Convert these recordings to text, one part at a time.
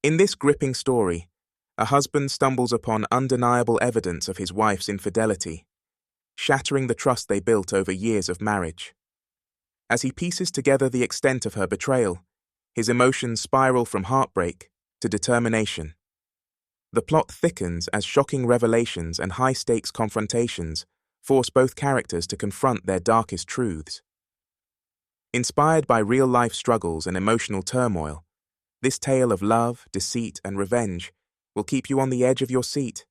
In this gripping story, a husband stumbles upon undeniable evidence of his wife's infidelity, shattering the trust they built over years of marriage. As he pieces together the extent of her betrayal, his emotions spiral from heartbreak to determination. The plot thickens as shocking revelations and high-stakes confrontations force both characters to confront their darkest truths. Inspired by real-life struggles and emotional turmoil, this tale of love, deceit, and revenge will keep you on the edge of your seat.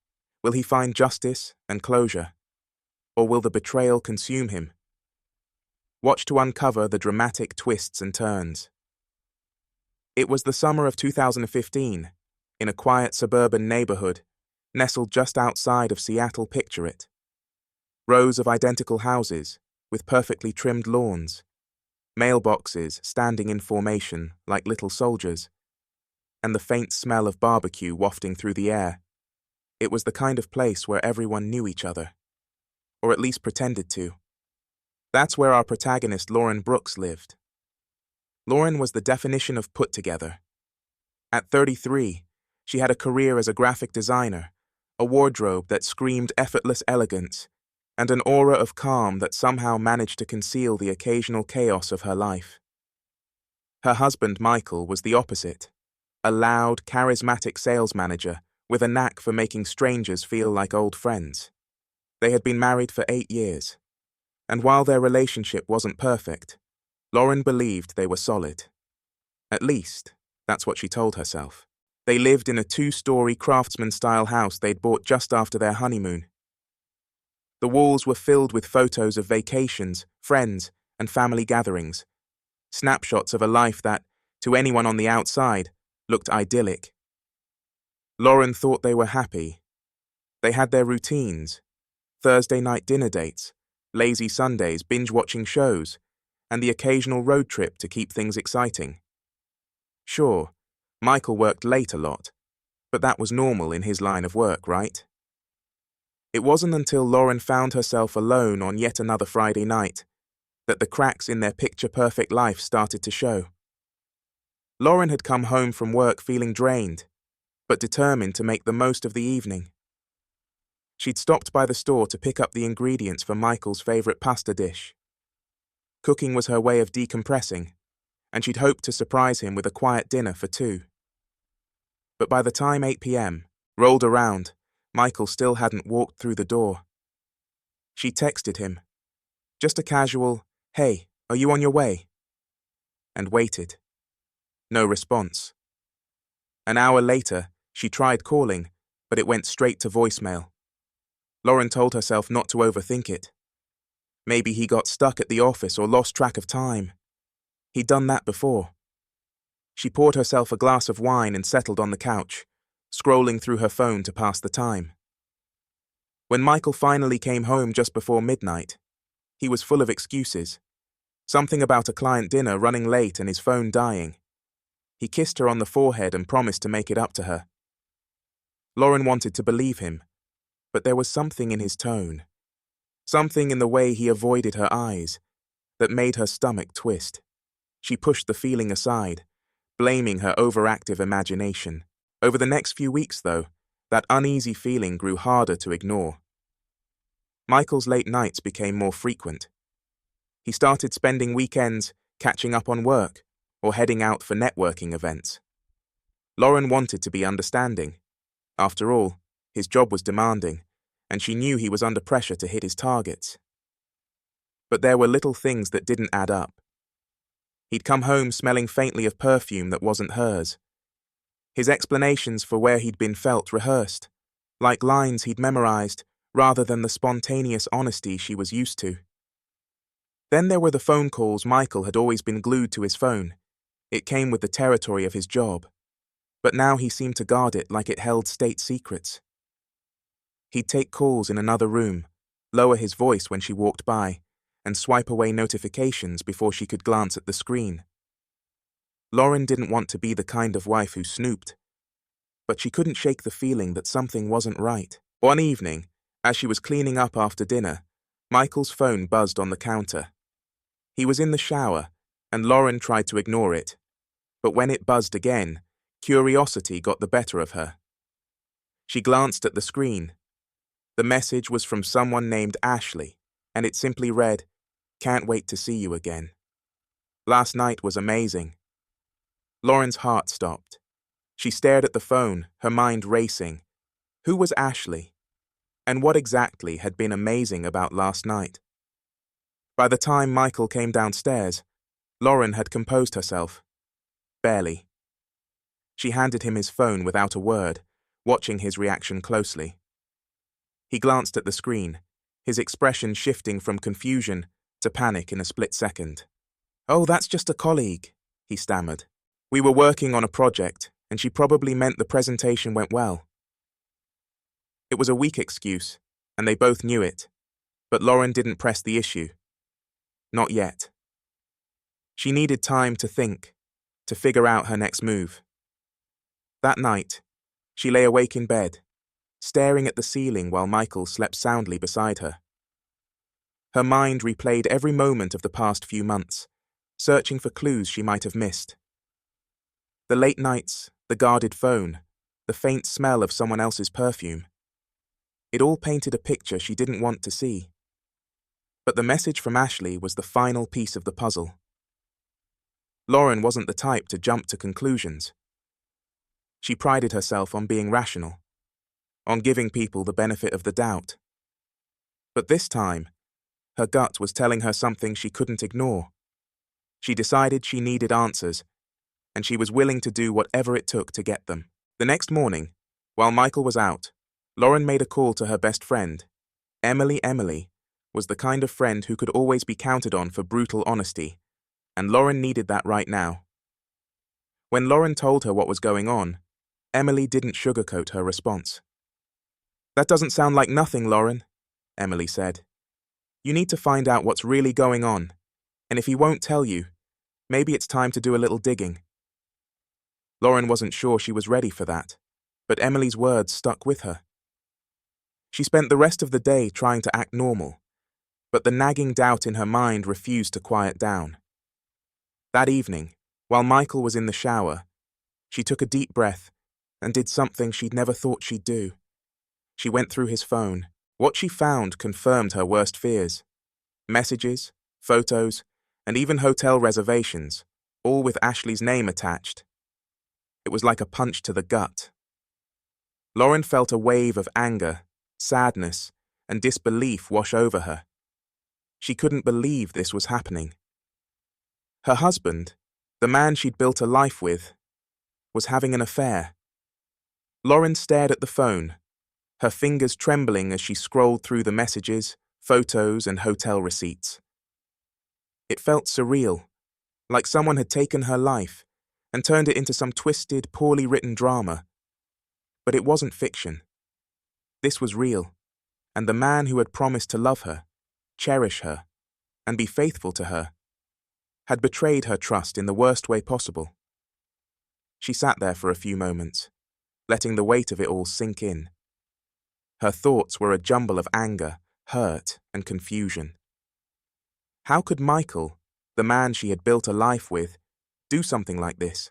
Will he find justice and closure? Or will the betrayal consume him? Watch to uncover the dramatic twists and turns. It was the summer of 2015, in a quiet suburban neighborhood, nestled just outside of Seattle. Picture it. Rows of identical houses, with perfectly trimmed lawns, mailboxes standing in formation like little soldiers, and the faint smell of barbecue wafting through the air. It was the kind of place where everyone knew each other, or at least pretended to. That's where our protagonist Lauren Brooks lived. Lauren was the definition of put together. At 33, she had a career as a graphic designer, a wardrobe that screamed effortless elegance, and an aura of calm that somehow managed to conceal the occasional chaos of her life. Her husband, Michael, was the opposite, a loud, charismatic sales manager with a knack for making strangers feel like old friends. They had been married for 8 years, and while their relationship wasn't perfect, Lauren believed they were solid. At least, that's what she told herself. They lived in a 2-story craftsman-style house they'd bought just after their honeymoon. The walls were filled with photos of vacations, friends, and family gatherings, snapshots of a life that, to anyone on the outside, looked idyllic. Lauren thought they were happy. They had their routines, Thursday night dinner dates, lazy Sundays binge-watching shows, and the occasional road trip to keep things exciting. Sure, Michael worked late a lot, but that was normal in his line of work, right? It wasn't until Lauren found herself alone on yet another Friday night that the cracks in their picture-perfect life started to show. Lauren had come home from work feeling drained, but determined to make the most of the evening. She'd stopped by the store to pick up the ingredients for Michael's favorite pasta dish. Cooking was her way of decompressing, and she'd hoped to surprise him with a quiet dinner for 2. But by the time 8 p.m. rolled around, Michael still hadn't walked through the door. She texted him, just a casual, "Hey, are you on your way?" and waited. No response. An hour later, she tried calling, but it went straight to voicemail. Lauren told herself not to overthink it. Maybe he got stuck at the office or lost track of time. He'd done that before. She poured herself a glass of wine and settled on the couch, scrolling through her phone to pass the time. When Michael finally came home just before midnight, he was full of excuses. Something about a client dinner running late and his phone dying. He kissed her on the forehead and promised to make it up to her. Lauren wanted to believe him, but there was something in his tone, something in the way he avoided her eyes, that made her stomach twist. She pushed the feeling aside, blaming her overactive imagination. Over the next few weeks, though, that uneasy feeling grew harder to ignore. Michael's late nights became more frequent. He started spending weekends catching up on work or heading out for networking events. Lauren wanted to be understanding. After all, his job was demanding, and she knew he was under pressure to hit his targets. But there were little things that didn't add up. He'd come home smelling faintly of perfume that wasn't hers. His explanations for where he'd been felt rehearsed, like lines he'd memorized, rather than the spontaneous honesty she was used to. Then there were the phone calls. Michael had always been glued to his phone. It came with the territory of his job, but now he seemed to guard it like it held state secrets. He'd take calls in another room, lower his voice when she walked by, and swipe away notifications before she could glance at the screen. Lauren didn't want to be the kind of wife who snooped, but she couldn't shake the feeling that something wasn't right. One evening, as she was cleaning up after dinner, Michael's phone buzzed on the counter. He was in the shower, and Lauren tried to ignore it, but when it buzzed again, Curiosity got the better of her. She glanced at the screen. The message was from someone named Ashley, and it simply read, "Can't wait to see you again. Last night was amazing." Lauren's heart stopped. She stared at the phone, her mind racing. Who was Ashley? And what exactly had been amazing about last night? By the time Michael came downstairs, Lauren had composed herself. Barely. She handed him his phone without a word, watching his reaction closely. He glanced at the screen, his expression shifting from confusion to panic in a split second. "Oh, that's just a colleague," he stammered. "We were working on a project, and she probably meant the presentation went well." It was a weak excuse, and they both knew it, but Lauren didn't press the issue. Not yet. She needed time to think, to figure out her next move. That night, she lay awake in bed, staring at the ceiling while Michael slept soundly beside her. Her mind replayed every moment of the past few months, searching for clues she might have missed. The late nights, the guarded phone, the faint smell of someone else's perfume. It all painted a picture she didn't want to see. But the message from Ashley was the final piece of the puzzle. Lauren wasn't the type to jump to conclusions. She prided herself on being rational, on giving people the benefit of the doubt. But this time, her gut was telling her something she couldn't ignore. She decided she needed answers, and she was willing to do whatever it took to get them. The next morning, while Michael was out, Lauren made a call to her best friend. Emily was the kind of friend who could always be counted on for brutal honesty, and Lauren needed that right now. When Lauren told her what was going on, Emily didn't sugarcoat her response. "That doesn't sound like nothing, Lauren," Emily said. "You need to find out what's really going on, and if he won't tell you, maybe it's time to do a little digging." Lauren wasn't sure she was ready for that, but Emily's words stuck with her. She spent the rest of the day trying to act normal, but the nagging doubt in her mind refused to quiet down. That evening, while Michael was in the shower, she took a deep breath and did something she'd never thought she'd do. She went through his phone. What she found confirmed her worst fears. Messages, photos, and even hotel reservations, all with Ashley's name attached. It was like a punch to the gut. Lauren felt a wave of anger, sadness, and disbelief wash over her. She couldn't believe this was happening. Her husband, the man she'd built a life with, was having an affair. Lauren stared at the phone, her fingers trembling as she scrolled through the messages, photos, and hotel receipts. It felt surreal, like someone had taken her life and turned it into some twisted, poorly written drama. But it wasn't fiction. This was real, and the man who had promised to love her, cherish her, and be faithful to her, had betrayed her trust in the worst way possible. She sat there for a few moments, letting the weight of it all sink in. Her thoughts were a jumble of anger, hurt, and confusion. How could Michael, the man she had built a life with, do something like this?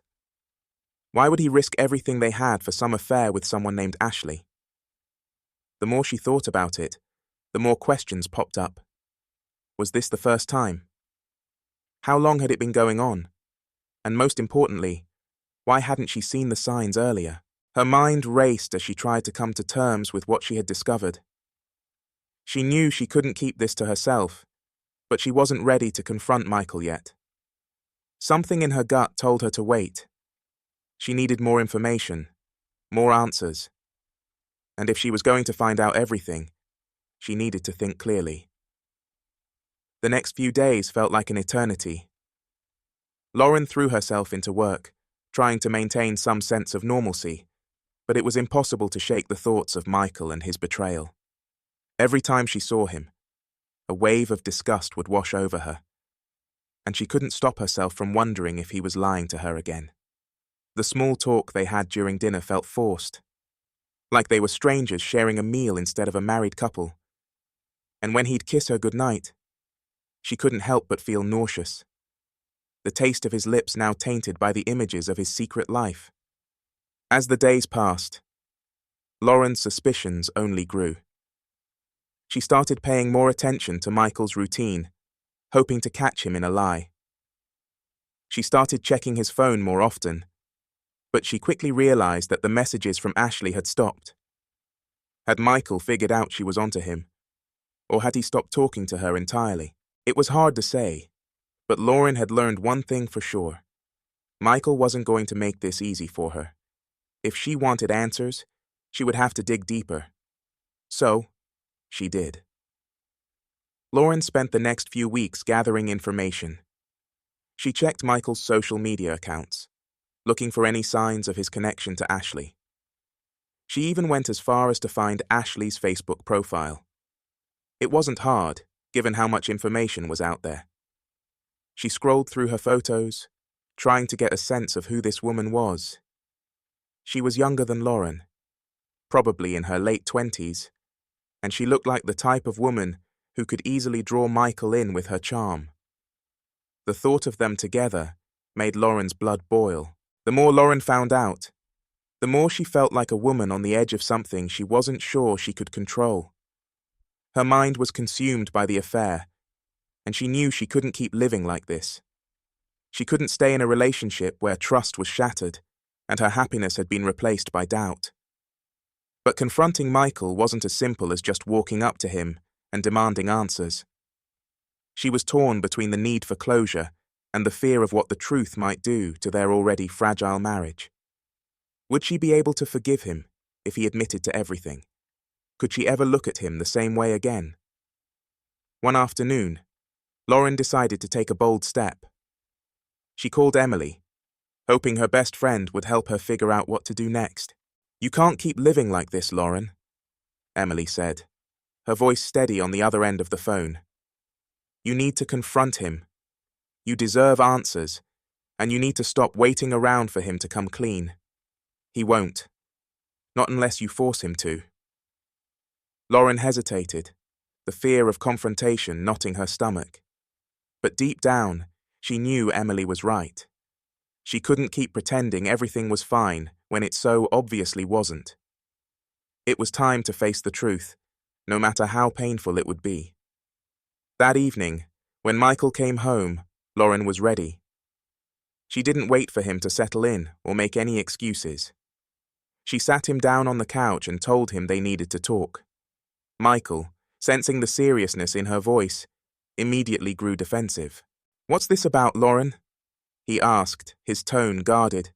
Why would he risk everything they had for some affair with someone named Ashley? The more she thought about it, the more questions popped up. Was this the first time? How long had it been going on? And most importantly, why hadn't she seen the signs earlier? Her mind raced as she tried to come to terms with what she had discovered. She knew she couldn't keep this to herself, but she wasn't ready to confront Michael yet. Something in her gut told her to wait. She needed more information, more answers. And if she was going to find out everything, she needed to think clearly. The next few days felt like an eternity. Lauren threw herself into work, trying to maintain some sense of normalcy, but it was impossible to shake the thoughts of Michael and his betrayal. Every time she saw him, a wave of disgust would wash over her, and she couldn't stop herself from wondering if he was lying to her again. The small talk they had during dinner felt forced, like they were strangers sharing a meal instead of a married couple. And when he'd kiss her goodnight, she couldn't help but feel nauseous, the taste of his lips now tainted by the images of his secret life. As the days passed, Lauren's suspicions only grew. She started paying more attention to Michael's routine, hoping to catch him in a lie. She started checking his phone more often, but she quickly realized that the messages from Ashley had stopped. Had Michael figured out she was onto him, or had he stopped talking to her entirely? It was hard to say, but Lauren had learned one thing for sure. Michael wasn't going to make this easy for her. If she wanted answers, she would have to dig deeper. So, she did. Lauren spent the next few weeks gathering information. She checked Michael's social media accounts, looking for any signs of his connection to Ashley. She even went as far as to find Ashley's Facebook profile. It wasn't hard, given how much information was out there. She scrolled through her photos, trying to get a sense of who this woman was. She was younger than Lauren, probably in her late 20s, and she looked like the type of woman who could easily draw Michael in with her charm. The thought of them together made Lauren's blood boil. The more Lauren found out, the more she felt like a woman on the edge of something she wasn't sure she could control. Her mind was consumed by the affair, and she knew she couldn't keep living like this. She couldn't stay in a relationship where trust was shattered and her happiness had been replaced by doubt. But confronting Michael wasn't as simple as just walking up to him and demanding answers. She was torn between the need for closure and the fear of what the truth might do to their already fragile marriage. Would she be able to forgive him if he admitted to everything? Could she ever look at him the same way again? One afternoon, Lauren decided to take a bold step. She called Emily, hoping her best friend would help her figure out what to do next. "You can't keep living like this, Lauren," Emily said, her voice steady on the other end of the phone. "You need to confront him. You deserve answers, and you need to stop waiting around for him to come clean. He won't. Not unless you force him to." Lauren hesitated, the fear of confrontation knotting her stomach. But deep down, she knew Emily was right. She couldn't keep pretending everything was fine when it so obviously wasn't. It was time to face the truth, no matter how painful it would be. That evening, when Michael came home, Lauren was ready. She didn't wait for him to settle in or make any excuses. She sat him down on the couch and told him they needed to talk. Michael, sensing the seriousness in her voice, immediately grew defensive. "What's this about, Lauren?" he asked, his tone guarded.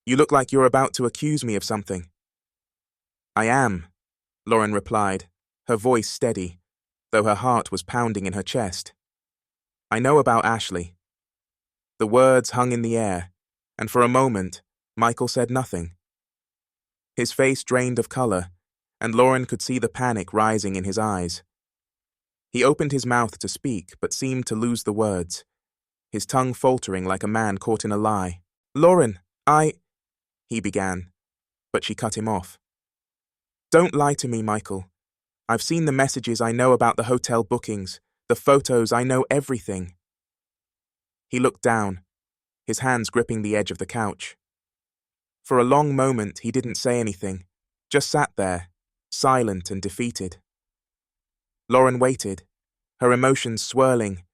"You look like you're about to accuse me of something." "I am," Lauren replied, her voice steady, though her heart was pounding in her chest. "I know about Ashley." The words hung in the air, and for a moment, Michael said nothing. His face drained of color, and Lauren could see the panic rising in his eyes. He opened his mouth to speak, but seemed to lose the words, his tongue faltering like a man caught in a lie. "Lauren, he began, but she cut him off. "Don't lie to me, Michael. I've seen the messages, I know about the hotel bookings, the photos, I know everything." He looked down, his hands gripping the edge of the couch. For a long moment, he didn't say anything, just sat there, silent and defeated. Lauren waited, her emotions swirling,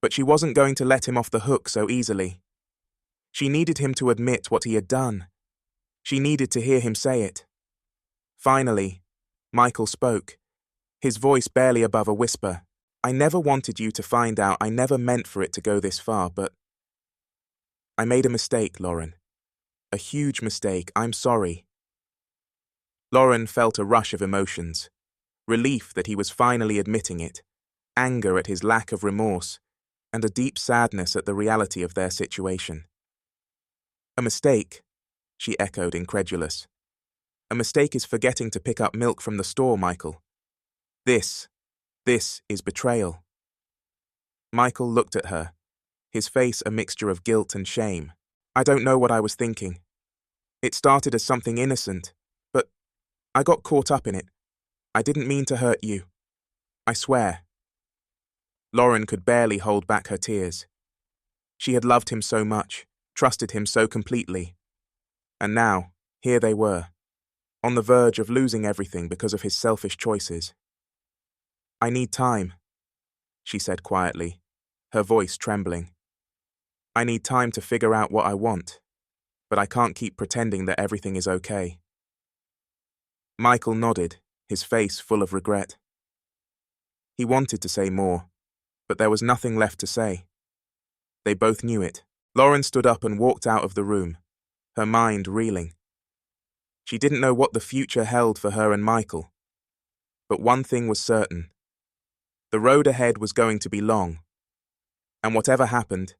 but she wasn't going to let him off the hook so easily. She needed him to admit what he had done. She needed to hear him say it. Finally, Michael spoke, his voice barely above a whisper. "I never wanted you to find out. I never meant for it to go this far, but I made a mistake, Lauren. A huge mistake. I'm sorry." Lauren felt a rush of emotions, relief that he was finally admitting it, anger at his lack of remorse, and a deep sadness at the reality of their situation. "A mistake?" she echoed, incredulous. "A mistake is forgetting to pick up milk from the store, Michael. This is betrayal." Michael looked at her, his face a mixture of guilt and shame. "I don't know what I was thinking. It started as something innocent, but I got caught up in it. I didn't mean to hurt you. I swear." Lauren could barely hold back her tears. She had loved him so much, trusted him so completely. And now, here they were, on the verge of losing everything because of his selfish choices. "I need time," she said quietly, her voice trembling. "I need time to figure out what I want, but I can't keep pretending that everything is okay." Michael nodded, his face full of regret. He wanted to say more, but there was nothing left to say. They both knew it. Lauren stood up and walked out of the room, her mind reeling. She didn't know what the future held for her and Michael. But one thing was certain. The road ahead was going to be long. And whatever happened,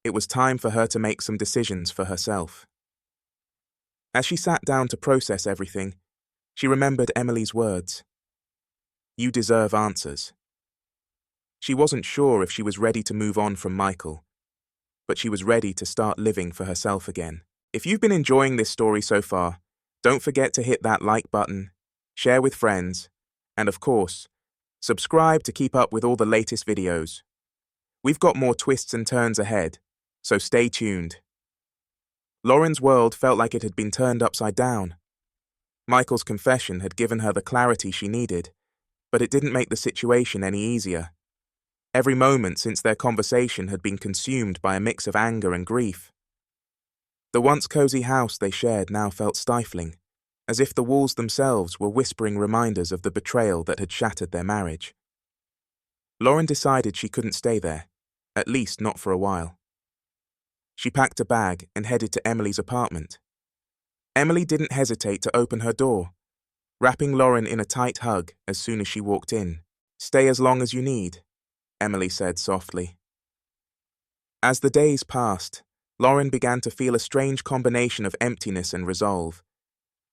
it was time for her to make some decisions for herself. As she sat down to process everything, she remembered Emily's words. "You deserve answers." She wasn't sure if she was ready to move on from Michael, but she was ready to start living for herself again. If you've been enjoying this story so far, don't forget to hit that like button, share with friends, and of course, subscribe to keep up with all the latest videos. We've got more twists and turns ahead, so stay tuned. Lauren's world felt like it had been turned upside down. Michael's confession had given her the clarity she needed, but it didn't make the situation any easier. Every moment since their conversation had been consumed by a mix of anger and grief. The once cozy house they shared now felt stifling, as if the walls themselves were whispering reminders of the betrayal that had shattered their marriage. Lauren decided she couldn't stay there, at least not for a while. She packed a bag and headed to Emily's apartment. Emily didn't hesitate to open her door, wrapping Lauren in a tight hug as soon as she walked in. "Stay as long as you need," Emily said softly. As the days passed, Lauren began to feel a strange combination of emptiness and resolve.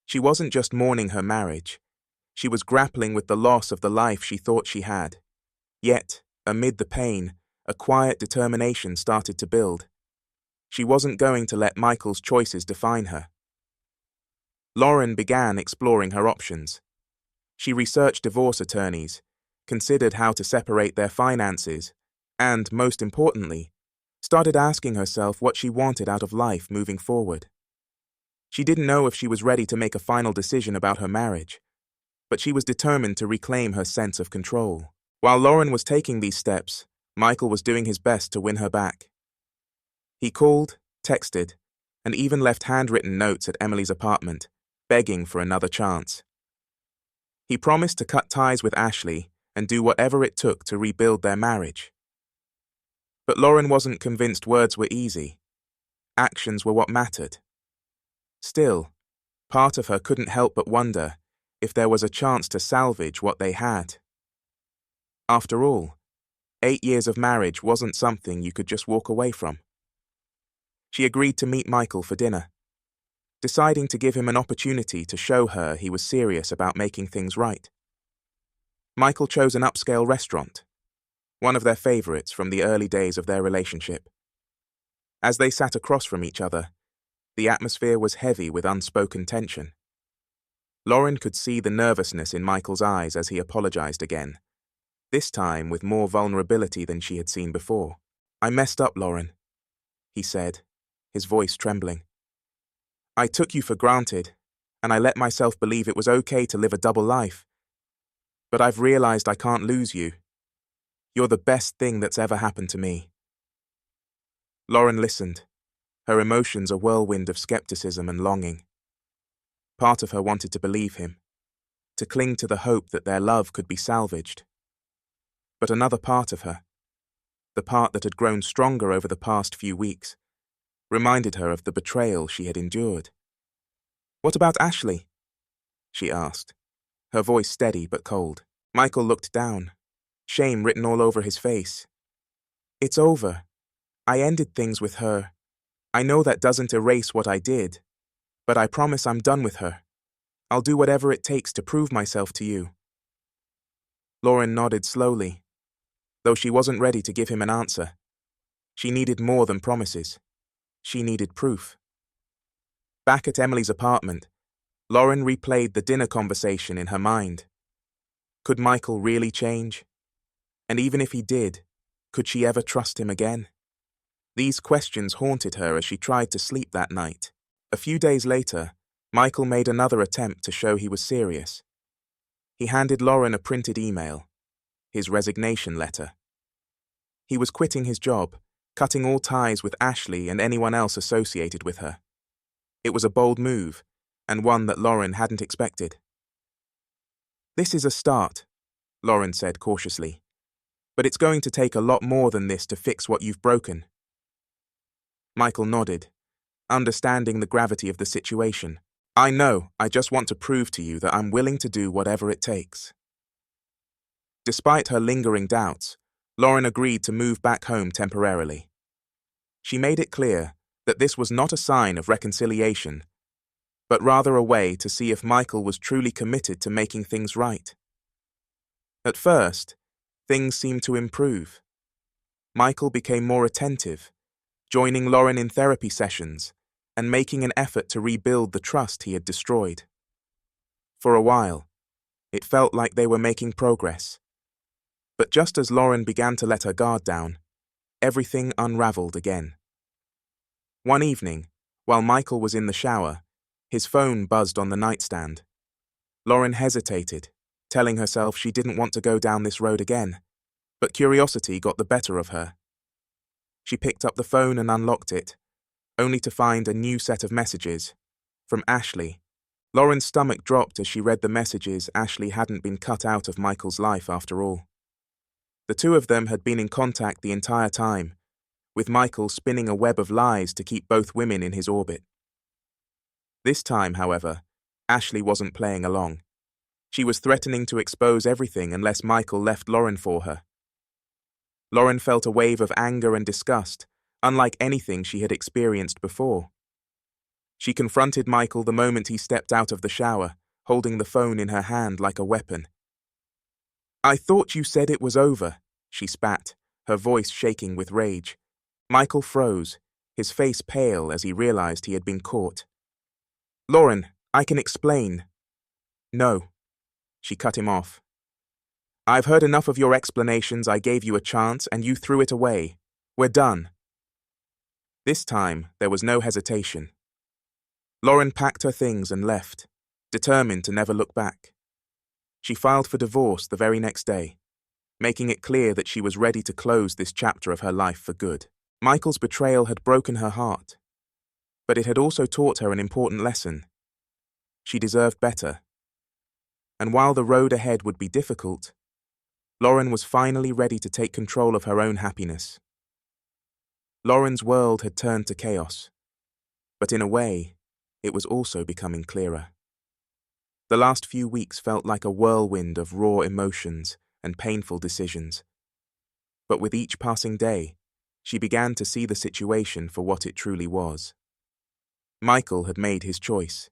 She wasn't just mourning her marriage. She was grappling with the loss of the life she thought she had. Yet, amid the pain, a quiet determination started to build. She wasn't going to let Michael's choices define her. Lauren began exploring her options. She researched divorce attorneys, considered how to separate their finances, and, most importantly, started asking herself what she wanted out of life moving forward. She didn't know if she was ready to make a final decision about her marriage, but she was determined to reclaim her sense of control. While Lauren was taking these steps, Michael was doing his best to win her back. He called, texted, and even left handwritten notes at Emily's apartment, begging for another chance. He promised to cut ties with Ashley and do whatever it took to rebuild their marriage. But Lauren wasn't convinced words were easy. Actions were what mattered. Still, part of her couldn't help but wonder if there was a chance to salvage what they had. After all, 8 years of marriage wasn't something you could just walk away from. She agreed to meet Michael for dinner, deciding to give him an opportunity to show her he was serious about making things right. Michael chose an upscale restaurant, one of their favorites from the early days of their relationship. As they sat across from each other, the atmosphere was heavy with unspoken tension. Lauren could see the nervousness in Michael's eyes as he apologized again, this time with more vulnerability than she had seen before. "I messed up, Lauren," he said, his voice trembling. "I took you for granted, and I let myself believe it was okay to live a double life. But I've realized I can't lose you. You're the best thing that's ever happened to me." Lauren listened, her emotions a whirlwind of skepticism and longing. Part of her wanted to believe him, to cling to the hope that their love could be salvaged. But another part of her, the part that had grown stronger over the past few weeks, reminded her of the betrayal she had endured. "What about Ashley?" she asked, her voice steady but cold. Michael looked down, shame written all over his face. "It's over. I ended things with her. I know that doesn't erase what I did, but I promise I'm done with her. I'll do whatever it takes to prove myself to you." Lauren nodded slowly, though she wasn't ready to give him an answer. She needed more than promises. She needed proof. Back at Emily's apartment, Lauren replayed the dinner conversation in her mind. Could Michael really change? And even if he did, could she ever trust him again? These questions haunted her as she tried to sleep that night. A few days later, Michael made another attempt to show he was serious. He handed Lauren a printed email, his resignation letter. He was quitting his job, cutting all ties with Ashley and anyone else associated with her. It was a bold move, and one that Lauren hadn't expected. "This is a start," Lauren said cautiously. "But it's going to take a lot more than this to fix what you've broken." Michael nodded, understanding the gravity of the situation. "I know, I just want to prove to you that I'm willing to do whatever it takes." Despite her lingering doubts, Lauren agreed to move back home temporarily. She made it clear that this was not a sign of reconciliation, but rather a way to see if Michael was truly committed to making things right. At first, things seemed to improve. Michael became more attentive, joining Lauren in therapy sessions and making an effort to rebuild the trust he had destroyed. For a while, it felt like they were making progress. But just as Lauren began to let her guard down, everything unraveled again. One evening, while Michael was in the shower, his phone buzzed on the nightstand. Lauren hesitated, telling herself she didn't want to go down this road again, but curiosity got the better of her. She picked up the phone and unlocked it, only to find a new set of messages. From Ashley. Lauren's stomach dropped as she read the messages. Ashley hadn't been cut out of Michael's life after all. The two of them had been in contact the entire time, with Michael spinning a web of lies to keep both women in his orbit. This time, however, Ashley wasn't playing along. She was threatening to expose everything unless Michael left Lauren for her. Lauren felt a wave of anger and disgust, unlike anything she had experienced before. She confronted Michael the moment he stepped out of the shower, holding the phone in her hand like a weapon. "I thought you said it was over," she spat, her voice shaking with rage. Michael froze, his face pale as he realized he had been caught. "Lauren, I can explain." "No." She cut him off. "I've heard enough of your explanations. I gave you a chance and you threw it away. We're done." This time, there was no hesitation. Lauren packed her things and left, determined to never look back. She filed for divorce the very next day, making it clear that she was ready to close this chapter of her life for good. Michael's betrayal had broken her heart, but it had also taught her an important lesson. She deserved better. And while the road ahead would be difficult, Lauren was finally ready to take control of her own happiness. Lauren's world had turned to chaos, but in a way, it was also becoming clearer. The last few weeks felt like a whirlwind of raw emotions and painful decisions. But with each passing day, she began to see the situation for what it truly was. Michael had made his choice,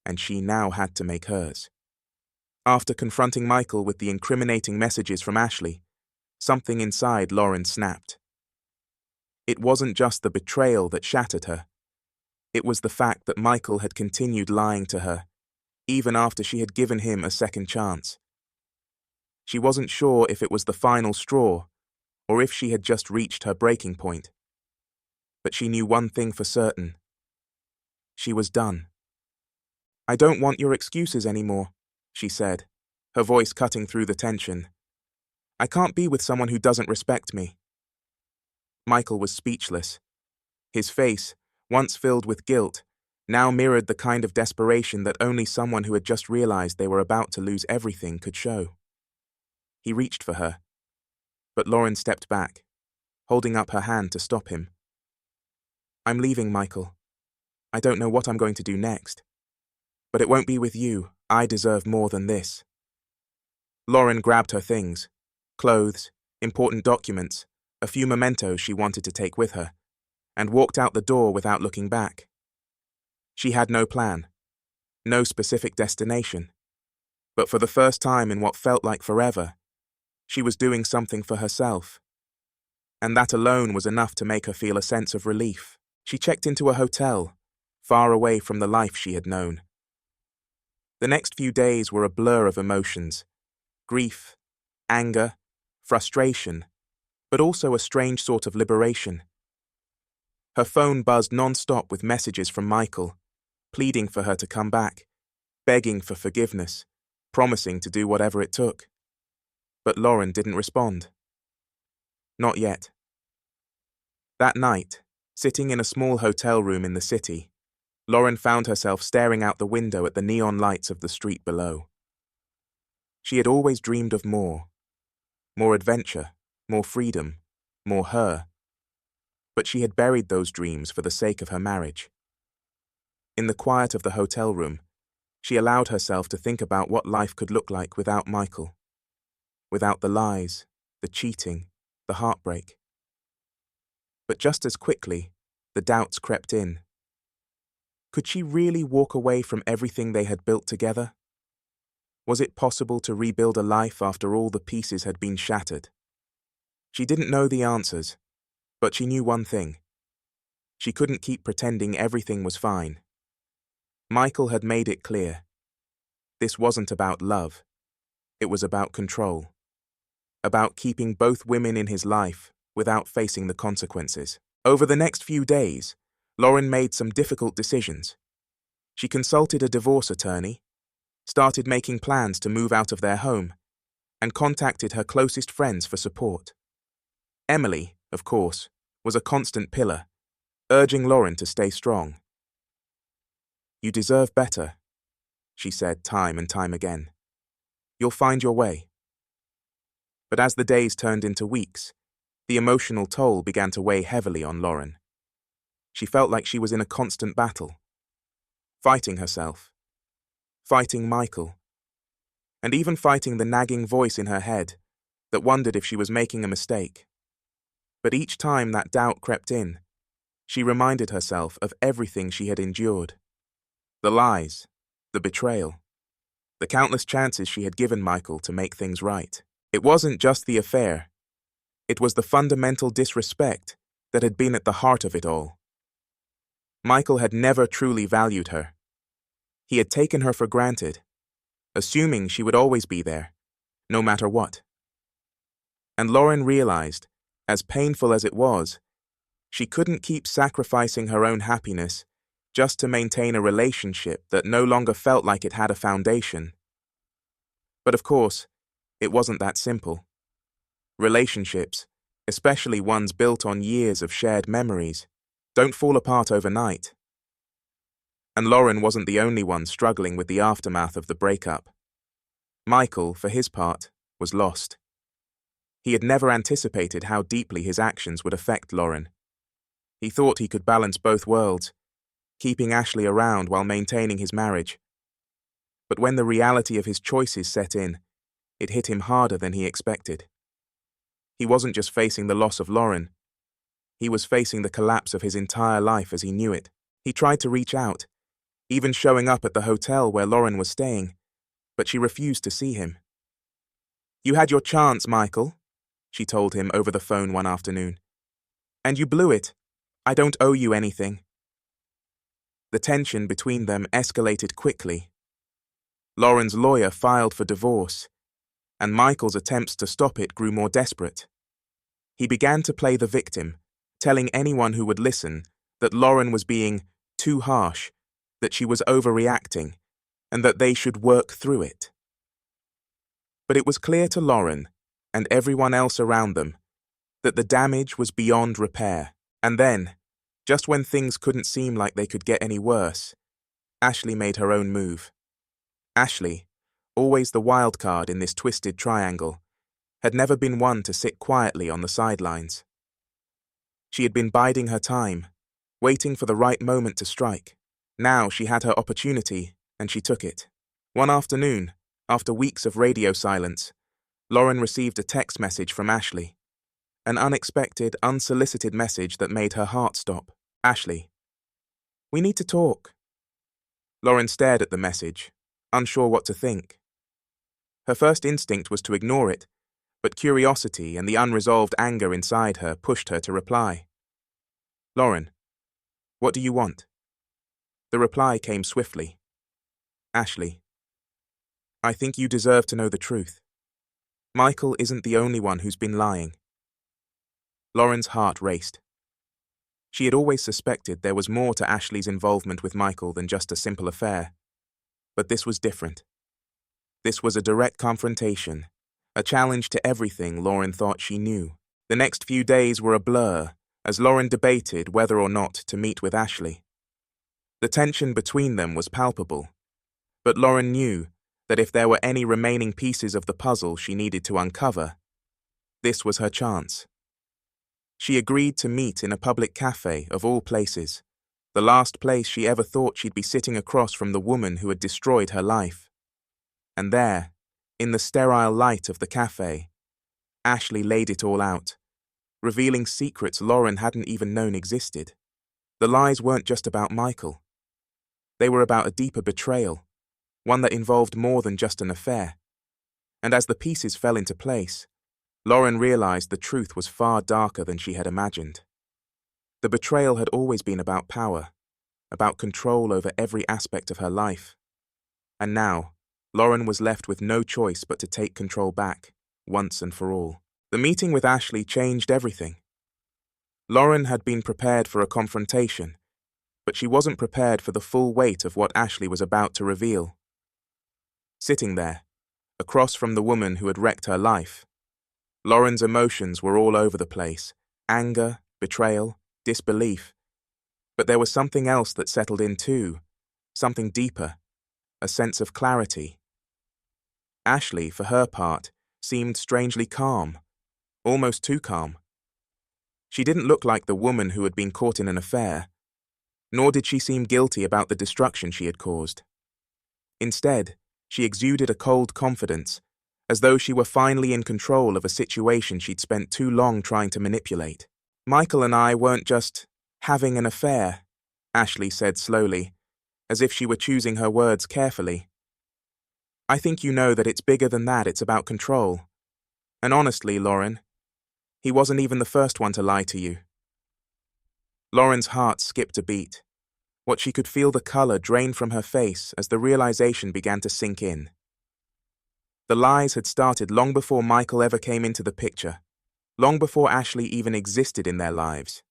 and she now had to make hers. After confronting Michael with the incriminating messages from Ashley, something inside Lauren snapped. It wasn't just the betrayal that shattered her. It was the fact that Michael had continued lying to her, even after she had given him a second chance. She wasn't sure if it was the final straw, or if she had just reached her breaking point. But she knew one thing for certain. She was done. "I don't want your excuses anymore," she said, her voice cutting through the tension. "I can't be with someone who doesn't respect me." Michael was speechless. His face, once filled with guilt, now mirrored the kind of desperation that only someone who had just realized they were about to lose everything could show. He reached for her, but Lauren stepped back, holding up her hand to stop him. "I'm leaving, Michael. I don't know what I'm going to do next. But it won't be with you. I deserve more than this." Lauren grabbed her things, clothes, important documents, a few mementos she wanted to take with her, and walked out the door without looking back. She had no plan, no specific destination, but for the first time in what felt like forever, she was doing something for herself. And that alone was enough to make her feel a sense of relief. She checked into a hotel, far away from the life she had known. The next few days were a blur of emotions: grief, anger, frustration, but also a strange sort of liberation. Her phone buzzed non-stop with messages from Michael, pleading for her to come back, begging for forgiveness, promising to do whatever it took. But Lauren didn't respond. Not yet. That night, sitting in a small hotel room in the city, Lauren found herself staring out the window at the neon lights of the street below. She had always dreamed of more adventure, more freedom, more her. But she had buried those dreams for the sake of her marriage. In the quiet of the hotel room, she allowed herself to think about what life could look like without Michael. Without the lies, the cheating, the heartbreak. But just as quickly, the doubts crept in. Could she really walk away from everything they had built together? Was it possible to rebuild a life after all the pieces had been shattered? She didn't know the answers, but she knew one thing. She couldn't keep pretending everything was fine. Michael had made it clear. This wasn't about love. It was about control. About keeping both women in his life without facing the consequences. Over the next few days, Lauren made some difficult decisions. She consulted a divorce attorney, started making plans to move out of their home, and contacted her closest friends for support. Emily, of course, was a constant pillar, urging Lauren to stay strong. "You deserve better," she said time and time again. "You'll find your way." But as the days turned into weeks, the emotional toll began to weigh heavily on Lauren. She felt like she was in a constant battle, fighting herself, fighting Michael, and even fighting the nagging voice in her head that wondered if she was making a mistake. But each time that doubt crept in, she reminded herself of everything she had endured. The lies, the betrayal, the countless chances she had given Michael to make things right. It wasn't just the affair. It was the fundamental disrespect that had been at the heart of it all. Michael had never truly valued her. He had taken her for granted, assuming she would always be there, no matter what. And Lauren realized, as painful as it was, she couldn't keep sacrificing her own happiness just to maintain a relationship that no longer felt like it had a foundation. But of course, it wasn't that simple. Relationships, especially ones built on years of shared memories, don't fall apart overnight. And Lauren wasn't the only one struggling with the aftermath of the breakup. Michael, for his part, was lost. He had never anticipated how deeply his actions would affect Lauren. He thought he could balance both worlds, keeping Ashley around while maintaining his marriage. But when the reality of his choices set in, it hit him harder than he expected. He wasn't just facing the loss of Lauren. He was facing the collapse of his entire life as he knew it. He tried to reach out, even showing up at the hotel where Lauren was staying, but she refused to see him. "You had your chance, Michael," she told him over the phone one afternoon. "And you blew it. I don't owe you anything." The tension between them escalated quickly. Lauren's lawyer filed for divorce, and Michael's attempts to stop it grew more desperate. He began to play the victim, telling anyone who would listen that Lauren was being too harsh, that she was overreacting, and that they should work through it. But it was clear to Lauren, and everyone else around them, that the damage was beyond repair. And then, just when things couldn't seem like they could get any worse, Ashley made her own move. Ashley, always the wild card in this twisted triangle, had never been one to sit quietly on the sidelines. She had been biding her time, waiting for the right moment to strike. Now she had her opportunity, and she took it. One afternoon, after weeks of radio silence, Lauren received a text message from Ashley. An unexpected, unsolicited message that made her heart stop. "Ashley, we need to talk." Lauren stared at the message, unsure what to think. Her first instinct was to ignore it, but curiosity and the unresolved anger inside her pushed her to reply. "Lauren, what do you want?" The reply came swiftly. "Ashley, I think you deserve to know the truth. Michael isn't the only one who's been lying." Lauren's heart raced. She had always suspected there was more to Ashley's involvement with Michael than just a simple affair. But this was different. This was a direct confrontation, a challenge to everything Lauren thought she knew. The next few days were a blur as Lauren debated whether or not to meet with Ashley. The tension between them was palpable, but Lauren knew that if there were any remaining pieces of the puzzle she needed to uncover, this was her chance. She agreed to meet in a public cafe of all places, the last place she ever thought she'd be sitting across from the woman who had destroyed her life. And there, in the sterile light of the cafe, Ashley laid it all out, revealing secrets Lauren hadn't even known existed. The lies weren't just about Michael. They were about a deeper betrayal, one that involved more than just an affair. And as the pieces fell into place, Lauren realized the truth was far darker than she had imagined. The betrayal had always been about power, about control over every aspect of her life. And now, Lauren was left with no choice but to take control back, once and for all. The meeting with Ashley changed everything. Lauren had been prepared for a confrontation, but she wasn't prepared for the full weight of what Ashley was about to reveal. Sitting there, across from the woman who had wrecked her life, Lauren's emotions were all over the place: anger, betrayal, disbelief. But there was something else that settled in too, something deeper, a sense of clarity. Ashley, for her part, seemed strangely calm, almost too calm. She didn't look like the woman who had been caught in an affair, nor did she seem guilty about the destruction she had caused. Instead, she exuded a cold confidence, as though she were finally in control of a situation she'd spent too long trying to manipulate. "Michael and I weren't just having an affair," Ashley said slowly, as if she were choosing her words carefully. "I think you know that it's bigger than that. It's about control. And honestly, Lauren, he wasn't even the first one to lie to you." Lauren's heart skipped a beat. What she could feel the color drain from her face as the realization began to sink in. The lies had started long before Michael ever came into the picture, long before Ashley even existed in their lives.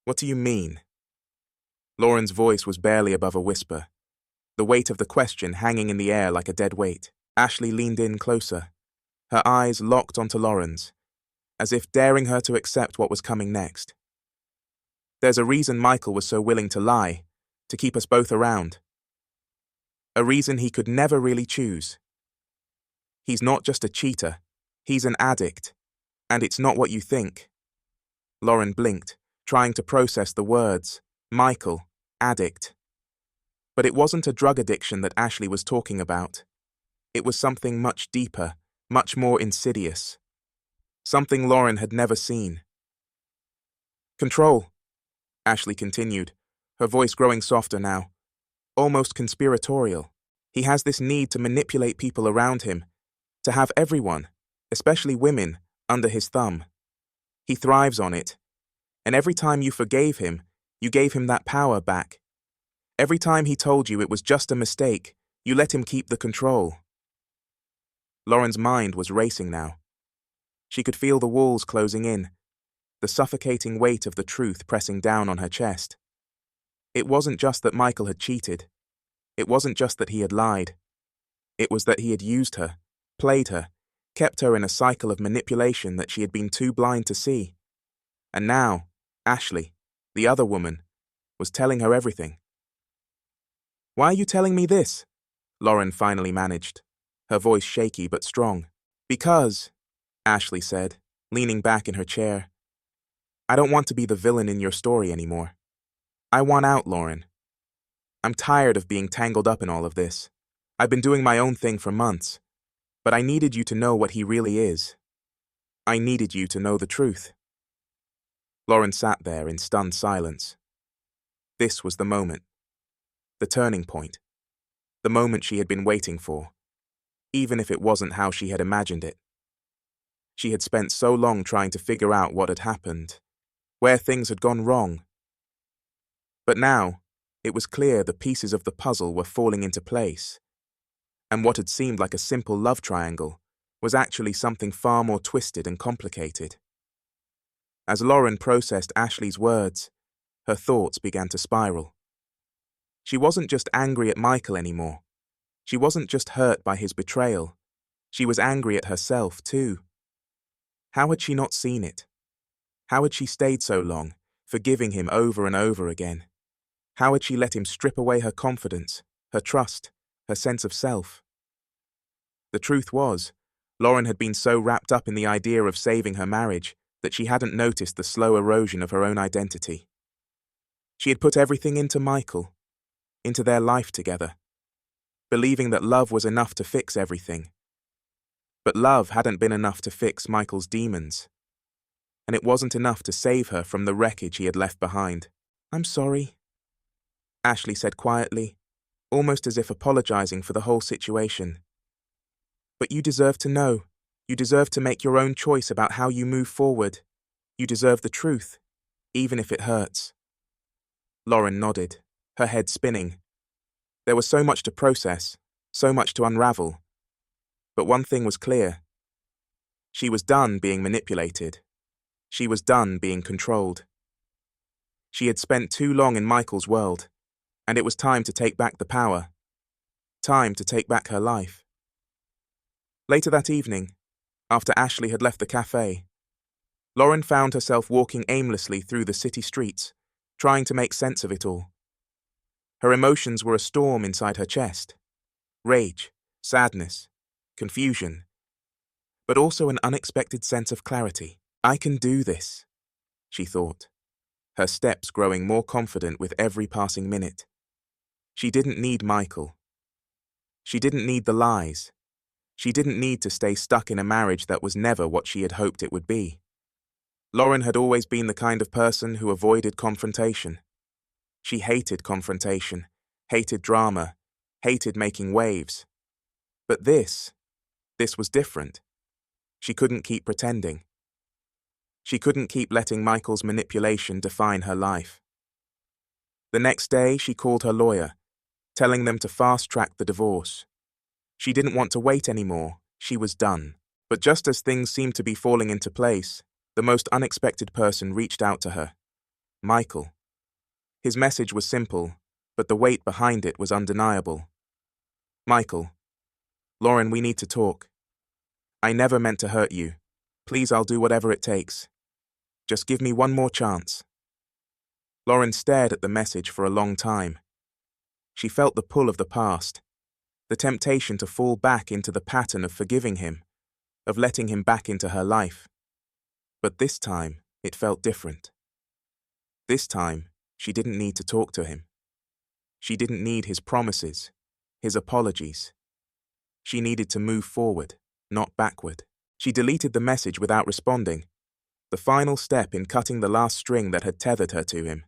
"What do you mean?" Lauren's voice was barely above a whisper, the weight of the question hanging in the air like a dead weight. Ashley leaned in closer, her eyes locked onto Lauren's, as if daring her to accept what was coming next. "There's a reason Michael was so willing to lie, to keep us both around. A reason he could never really choose. He's not just a cheater, he's an addict, and it's not what you think." Lauren blinked, trying to process the words. Michael, addict. But it wasn't a drug addiction that Ashley was talking about. It was something much deeper, much more insidious. Something Lauren had never seen. "Control," Ashley continued, her voice growing softer now, almost conspiratorial. "He has this need to manipulate people around him, to have everyone, especially women, under his thumb. He thrives on it. And every time you forgave him, you gave him that power back. Every time he told you it was just a mistake, you let him keep the control." Lauren's mind was racing now. She could feel the walls closing in, the suffocating weight of the truth pressing down on her chest. It wasn't just that Michael had cheated. It wasn't just that he had lied. It was that he had used her, played her, kept her in a cycle of manipulation that she had been too blind to see. And now, Ashley, the other woman, was telling her everything. "Why are you telling me this?" Lauren finally managed, her voice shaky but strong. "Because," Ashley said, leaning back in her chair, "I don't want to be the villain in your story anymore. I want out, Lauren. I'm tired of being tangled up in all of this. I've been doing my own thing for months, but I needed you to know what he really is. I needed you to know the truth." Lauren sat there in stunned silence. This was the moment. The turning point. The moment she had been waiting for, even if it wasn't how she had imagined it. She had spent so long trying to figure out what had happened, where things had gone wrong. But now, it was clear the pieces of the puzzle were falling into place, and what had seemed like a simple love triangle was actually something far more twisted and complicated. As Lauren processed Ashley's words, her thoughts began to spiral. She wasn't just angry at Michael anymore. She wasn't just hurt by his betrayal. She was angry at herself, too. How had she not seen it? How had she stayed so long, forgiving him over and over again? How had she let him strip away her confidence, her trust, her sense of self? The truth was, Lauren had been so wrapped up in the idea of saving her marriage that she hadn't noticed the slow erosion of her own identity. She had put everything into Michael, into their life together, believing that love was enough to fix everything. But love hadn't been enough to fix Michael's demons, and it wasn't enough to save her from the wreckage he had left behind. "I'm sorry," Ashley said quietly, almost as if apologizing for the whole situation. "But you deserve to know. You deserve to make your own choice about how you move forward. You deserve the truth, even if it hurts." Lauren nodded, her head spinning. There was so much to process, so much to unravel. But one thing was clear. She was done being manipulated. She was done being controlled. She had spent too long in Michael's world, and it was time to take back the power. Time to take back her life. Later that evening, after Ashley had left the cafe, Lauren found herself walking aimlessly through the city streets, trying to make sense of it all. Her emotions were a storm inside her chest. Rage, sadness, confusion, but also an unexpected sense of clarity. "I can do this," she thought, her steps growing more confident with every passing minute. She didn't need Michael. She didn't need the lies. She didn't need to stay stuck in a marriage that was never what she had hoped it would be. Lauren had always been the kind of person who avoided confrontation. She hated confrontation, hated drama, hated making waves. But this was different. She couldn't keep pretending. She couldn't keep letting Michael's manipulation define her life. The next day, she called her lawyer, telling them to fast-track the divorce. She didn't want to wait anymore. She was done. But just as things seemed to be falling into place, the most unexpected person reached out to her. Michael. His message was simple, but the weight behind it was undeniable. "Michael, Lauren, we need to talk. I never meant to hurt you. Please, I'll do whatever it takes. Just give me one more chance." Lauren stared at the message for a long time. She felt the pull of the past, the temptation to fall back into the pattern of forgiving him, of letting him back into her life. But this time, it felt different. This time, she didn't need to talk to him. She didn't need his promises, his apologies. She needed to move forward, not backward. She deleted the message without responding, the final step in cutting the last string that had tethered her to him.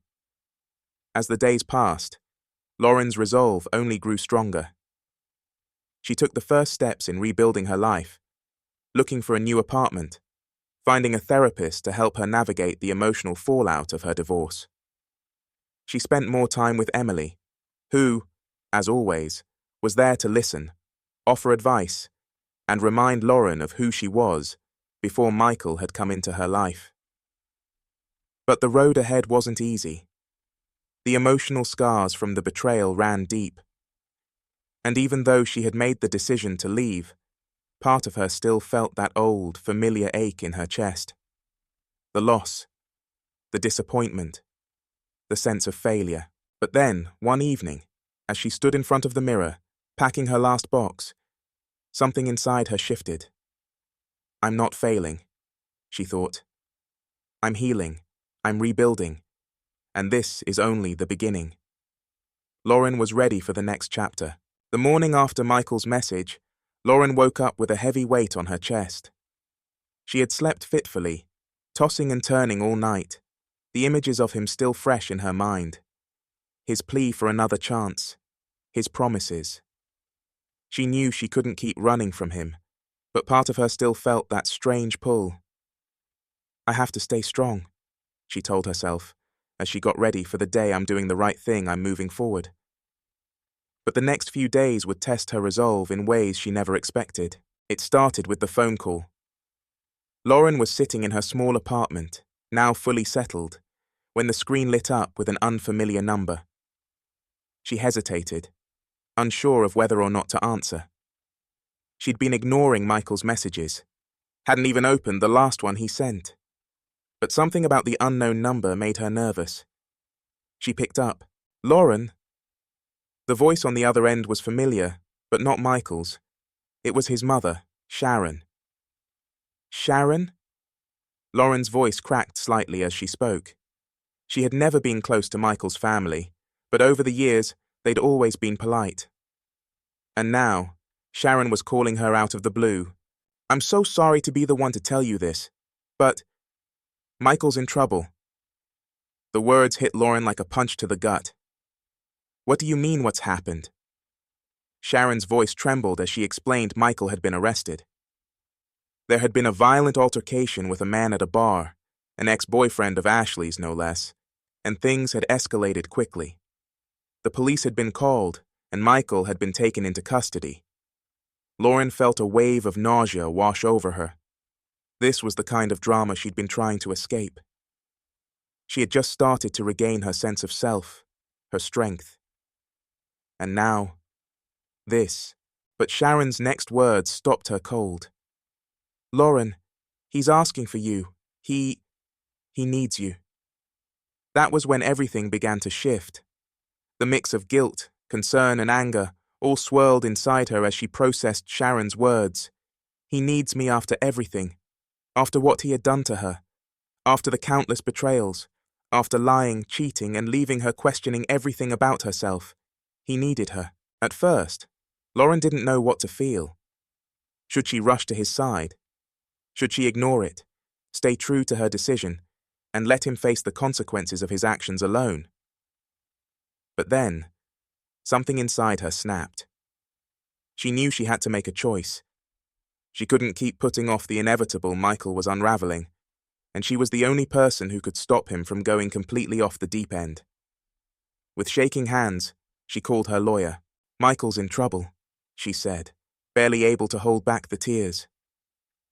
As the days passed, Lauren's resolve only grew stronger. She took the first steps in rebuilding her life, looking for a new apartment, finding a therapist to help her navigate the emotional fallout of her divorce. She spent more time with Emily, who, as always, was there to listen, offer advice, and remind Lauren of who she was before Michael had come into her life. But the road ahead wasn't easy. The emotional scars from the betrayal ran deep. And even though she had made the decision to leave, part of her still felt that old, familiar ache in her chest. The loss, the disappointment, the sense of failure. But then, one evening, as she stood in front of the mirror, packing her last box, something inside her shifted. "I'm not failing," she thought. "I'm healing, I'm rebuilding, and this is only the beginning." Lauren was ready for the next chapter. The morning after Michael's message, Lauren woke up with a heavy weight on her chest. She had slept fitfully, tossing and turning all night, the images of him still fresh in her mind. His plea for another chance, his promises. She knew she couldn't keep running from him, but part of her still felt that strange pull. "I have to stay strong," she told herself, as she got ready for the day. "I'm doing the right thing, I'm moving forward." But the next few days would test her resolve in ways she never expected. It started with the phone call. Lauren was sitting in her small apartment, now fully settled, when the screen lit up with an unfamiliar number. She hesitated, unsure of whether or not to answer. She'd been ignoring Michael's messages, hadn't even opened the last one he sent. But something about the unknown number made her nervous. She picked up. "Lauren?" The voice on the other end was familiar, but not Michael's. It was his mother, Sharon. "Sharon?" Lauren's voice cracked slightly as she spoke. She had never been close to Michael's family, but over the years, they'd always been polite. And now, Sharon was calling her out of the blue. "I'm so sorry to be the one to tell you this, but Michael's in trouble." The words hit Lauren like a punch to the gut. "What do you mean, what's happened?" Sharon's voice trembled as she explained Michael had been arrested. There had been a violent altercation with a man at a bar, an ex-boyfriend of Ashley's no less, and things had escalated quickly. The police had been called, and Michael had been taken into custody. Lauren felt a wave of nausea wash over her. This was the kind of drama she'd been trying to escape. She had just started to regain her sense of self, her strength. And now, this. But Sharon's next words stopped her cold. "Lauren, he's asking for you. He needs you." That was when everything began to shift. The mix of guilt, concern, and anger all swirled inside her as she processed Sharon's words. "He needs me after everything. After what he had done to her. After the countless betrayals. After lying, cheating, and leaving her questioning everything about herself. He needed her." At first, Lauren didn't know what to feel. Should she rush to his side? Should she ignore it, stay true to her decision, and let him face the consequences of his actions alone? But then, something inside her snapped. She knew she had to make a choice. She couldn't keep putting off the inevitable Michael was unraveling, and she was the only person who could stop him from going completely off the deep end. With shaking hands, she called her lawyer. "Michael's in trouble," she said, barely able to hold back the tears.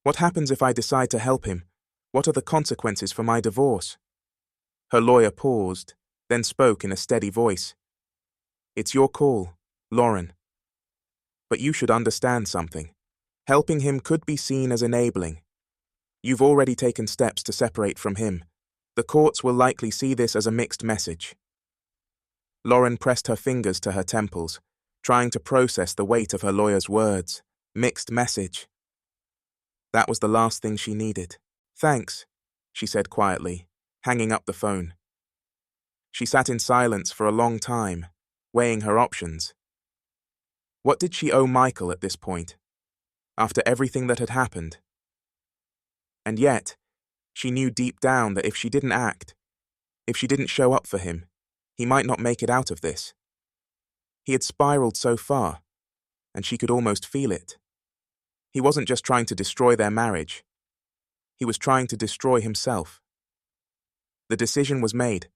"What happens if I decide to help him? What are the consequences for my divorce?" Her lawyer paused, then spoke in a steady voice. "It's your call, Lauren. But you should understand something. Helping him could be seen as enabling. You've already taken steps to separate from him. The courts will likely see this as a mixed message." Lauren pressed her fingers to her temples, trying to process the weight of her lawyer's words. Mixed message. That was the last thing she needed. "Thanks," she said quietly, hanging up the phone. She sat in silence for a long time, weighing her options. What did she owe Michael at this point, after everything that had happened? And yet, she knew deep down that if she didn't act, if she didn't show up for him, he might not make it out of this. He had spiraled so far, and she could almost feel it. He wasn't just trying to destroy their marriage. He was trying to destroy himself. The decision was made.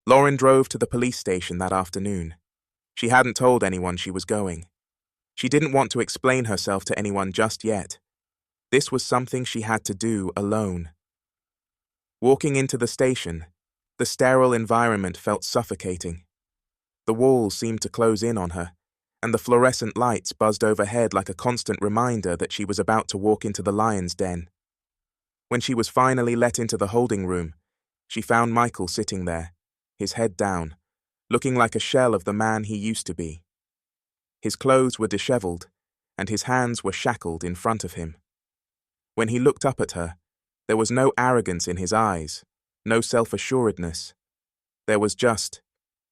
Lauren drove to the police station that afternoon. She hadn't told anyone she was going. She didn't want to explain herself to anyone just yet. This was something she had to do alone. Walking into the station, the sterile environment felt suffocating. The walls seemed to close in on her, and the fluorescent lights buzzed overhead like a constant reminder that she was about to walk into the lion's den. When she was finally let into the holding room, she found Michael sitting there, his head down, looking like a shell of the man he used to be. His clothes were disheveled, and his hands were shackled in front of him. When he looked up at her, there was no arrogance in his eyes, no self-assuredness. There was just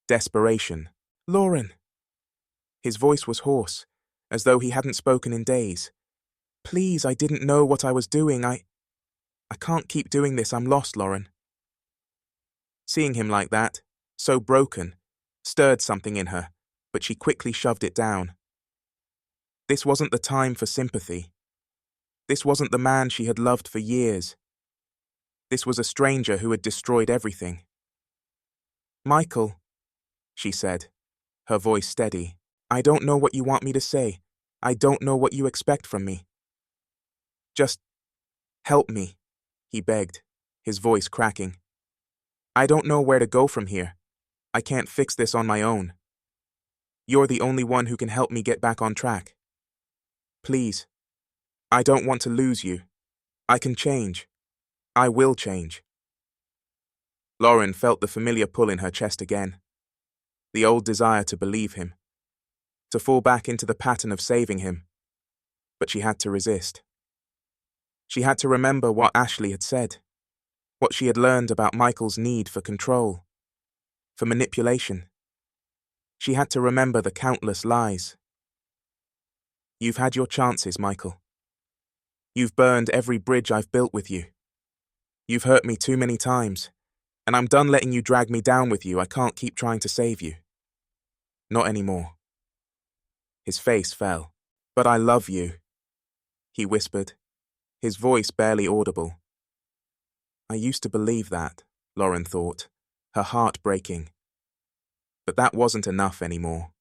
desperation. "Lauren!" His voice was hoarse, as though he hadn't spoken in days. "Please, I didn't know what I was doing. I can't keep doing this. I'm lost, Lauren." Seeing him like that, so broken, stirred something in her, but she quickly shoved it down. This wasn't the time for sympathy. This wasn't the man she had loved for years. This was a stranger who had destroyed everything. "Michael," she said, her voice steady, "I don't know what you want me to say. I don't know what you expect from me. Just help me," he begged. his voice cracking. "I don't know where to go from here. I can't fix this on my own. You're the only one who can help me get back on track. Please. I don't want to lose you. I can change. I will change." Lauren felt the familiar pull in her chest again. The old desire to believe him. To fall back into the pattern of saving him. But she had to resist. She had to remember what Ashley had said. What she had learned about Michael's need for control. For manipulation. She had to remember the countless lies. "You've had your chances, Michael. You've burned every bridge I've built with you. You've hurt me too many times, and I'm done letting you drag me down with you. I can't keep trying to save you. Not anymore." His face fell. "But I love you," he whispered, his voice barely audible. I used to believe that, Lauren thought, her heart breaking. But that wasn't enough anymore.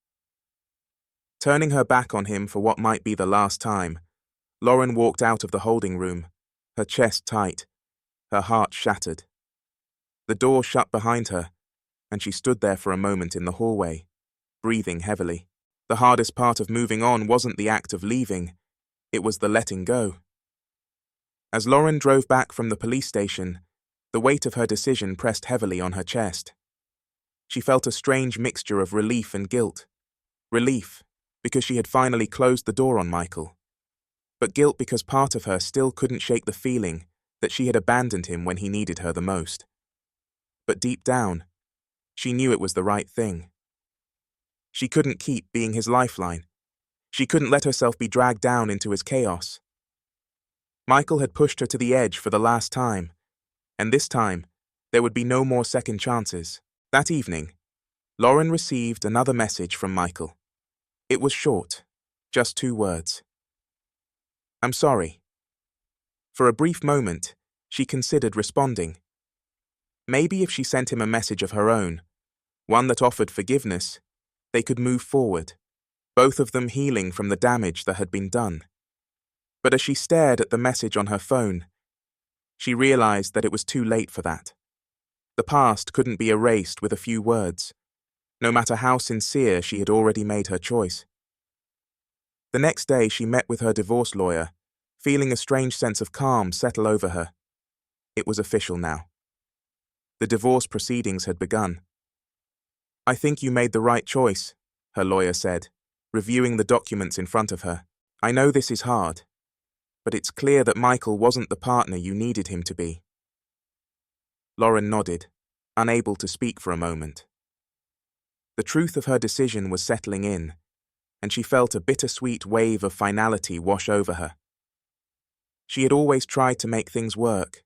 Turning her back on him for what might be the last time, Lauren walked out of the holding room, her chest tight, her heart shattered. The door shut behind her, and she stood there for a moment in the hallway, breathing heavily. The hardest part of moving on wasn't the act of leaving, it was the letting go. As Lauren drove back from the police station, the weight of her decision pressed heavily on her chest. She felt a strange mixture of relief and guilt. Relief, because she had finally closed the door on Michael. But guilt because part of her still couldn't shake the feeling that she had abandoned him when he needed her the most. But deep down, she knew it was the right thing. She couldn't keep being his lifeline. She couldn't let herself be dragged down into his chaos. Michael had pushed her to the edge for the last time, and this time, there would be no more second chances. That evening, Lauren received another message from Michael. It was short, just 2 words. "I'm sorry." For a brief moment, she considered responding. Maybe if she sent him a message of her own, one that offered forgiveness, they could move forward, both of them healing from the damage that had been done. But as she stared at the message on her phone, she realized that it was too late for that. The past couldn't be erased with a few words, no matter how sincere she had already made her choice. The next day she met with her divorce lawyer, feeling a strange sense of calm settle over her. It was official now. The divorce proceedings had begun. "I think you made the right choice," her lawyer said, reviewing the documents in front of her. "I know this is hard, but it's clear that Michael wasn't the partner you needed him to be." Lauren nodded, unable to speak for a moment. The truth of her decision was settling in, and she felt a bittersweet wave of finality wash over her. She had always tried to make things work,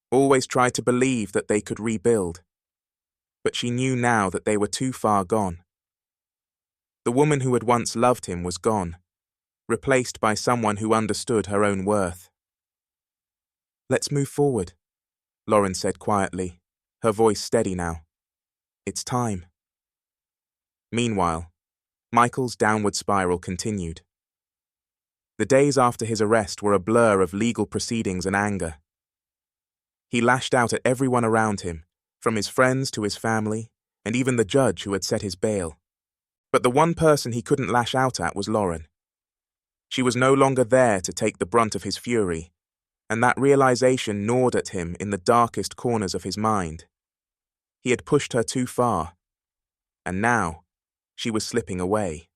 always tried to believe that they could rebuild, but she knew now that they were too far gone. The woman who had once loved him was gone, replaced by someone who understood her own worth. "Let's move forward," Lauren said quietly, her voice steady now. "It's time." Meanwhile, Michael's downward spiral continued. The days after his arrest were a blur of legal proceedings and anger. He lashed out at everyone around him, from his friends to his family, and even the judge who had set his bail. But the one person he couldn't lash out at was Lauren. She was no longer there to take the brunt of his fury, and that realization gnawed at him in the darkest corners of his mind. He had pushed her too far, and now she was slipping away.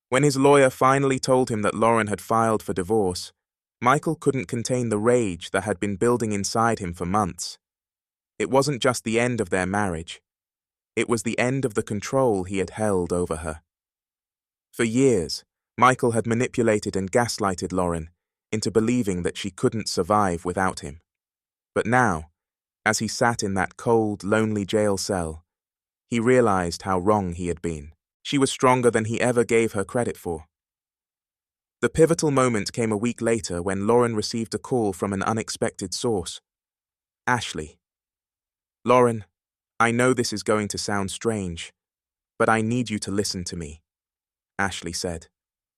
When his lawyer finally told him that Lauren had filed for divorce, Michael couldn't contain the rage that had been building inside him for months. It wasn't just the end of their marriage. It was the end of the control he had held over her. For years, Michael had manipulated and gaslighted Lauren into believing that she couldn't survive without him. But now, as he sat in that cold, lonely jail cell, he realized how wrong he had been. She was stronger than he ever gave her credit for. The pivotal moment came a week later when Lauren received a call from an unexpected source. Ashley. "Lauren, I know this is going to sound strange, but I need you to listen to me," Ashley said,